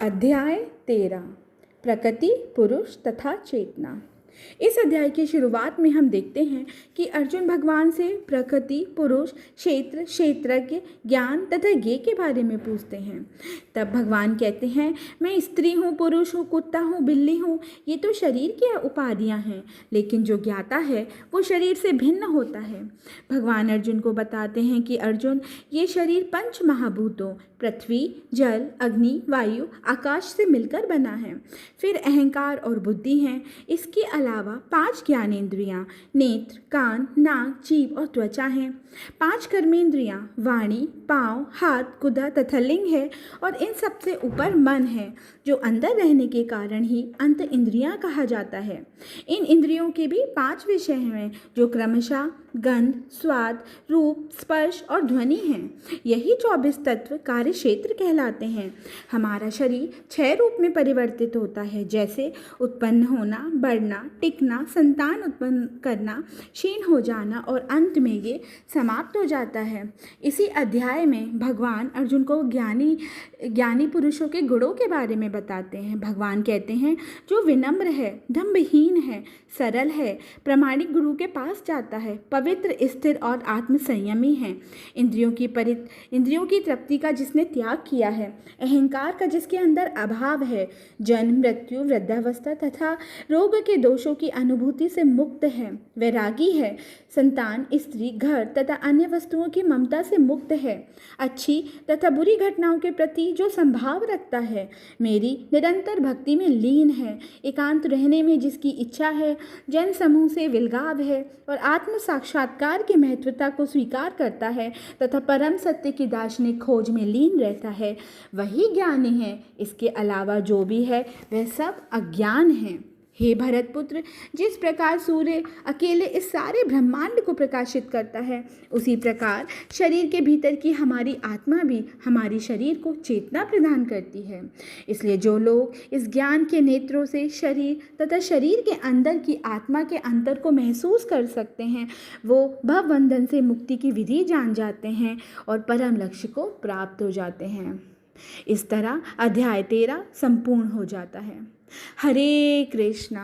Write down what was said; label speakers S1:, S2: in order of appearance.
S1: अध्याय 13 प्रकृति, पुरुष तथा चेतना। इस अध्याय की शुरुआत में हम देखते हैं कि अर्जुन भगवान से प्रकृति, पुरुष, क्षेत्र, क्षेत्रज्ञ, ज्ञान तथा ज्ञेय के बारे में पूछते हैं। तब भगवान कहते हैं, मैं स्त्री हूँ, पुरुष हूँ, कुत्ता हूँ, बिल्ली हूँ। ये तो शरीर की उपाधियाँ हैं, लेकिन जो ज्ञाता है वो शरीर से भिन्न होता है। भगवान अर्जुन को बताते हैं कि अर्जुन, ये शरीर पंच महाभूतों पृथ्वी, जल, अग्नि, वायु, आकाश से मिलकर बना है। फिर अहंकार और बुद्धि हैं। इसके अलावा 5 ज्ञानेंद्रियां, नेत्र, कान, नाक, जीभ और त्वचा हैं। 5 कर्मेंद्रियां, वाणी, पाँव, हाथ, गुदा तथा लिंग है। और इन सबसे ऊपर मन है, जो अंदर रहने के कारण ही अंत इंद्रियां कहा जाता है। इन इंद्रियों के भी 5 विषय हैं, जो क्रमशः गंध, स्वाद, रूप, स्पर्श और ध्वनि हैं। यही 24 तत्व कार्य क्षेत्र कहलाते हैं। हमारा शरीर 6 रूप में परिवर्तित होता है, जैसे उत्पन्न होना, बढ़ना, टिकना, संतान उत्पन्न करना, क्षीण हो जाना और अंत में ये समाप्त हो जाता है। इसी अध्याय में भगवान अर्जुन को ज्ञानी पुरुषों के गुणों के बारे में बताते हैं। भगवान कहते हैं, जो विनम्र है, दंभहीन है, सरल है, प्रामाणिक गुरु के पास जाता है, पवित्र, स्थिर और आत्मसंयमी है, इंद्रियों की तृप्ति का जिसने त्याग किया है, अहंकार का जिसके अंदर अभाव है, जन्म, मृत्यु, वृद्धावस्था तथा रोग के दोषों की अनुभूति से मुक्त है, वैरागी है, संतान, स्त्री, घर तथा अन्य वस्तुओं की ममता से मुक्त है, अच्छी तथा बुरी घटनाओं के प्रति जो संभाव रखता है, मेरी निरंतर भक्ति में लीन है, एकांत रहने में जिसकी इच्छा है, जन समूह से विलगाव है और आत्म साक्षात्कार की महत्वता को स्वीकार करता है तथा परम सत्य की दार्शनिक खोज में लीन रहता है, वही ज्ञानी है। इसके अलावा जो भी है वह सब अज्ञान है। हे भरतपुत्र, जिस प्रकार सूर्य अकेले इस सारे ब्रह्मांड को प्रकाशित करता है, उसी प्रकार शरीर के भीतर की हमारी आत्मा भी हमारी शरीर को चेतना प्रदान करती है। इसलिए जो लोग इस ज्ञान के नेत्रों से शरीर तथा शरीर के अंदर की आत्मा के अंतर को महसूस कर सकते हैं, वो भवबंधन से मुक्ति की विधि जान जाते हैं और परम लक्ष्य को प्राप्त हो जाते हैं। इस तरह अध्याय 13 संपूर्ण हो जाता है। हरे कृष्णा।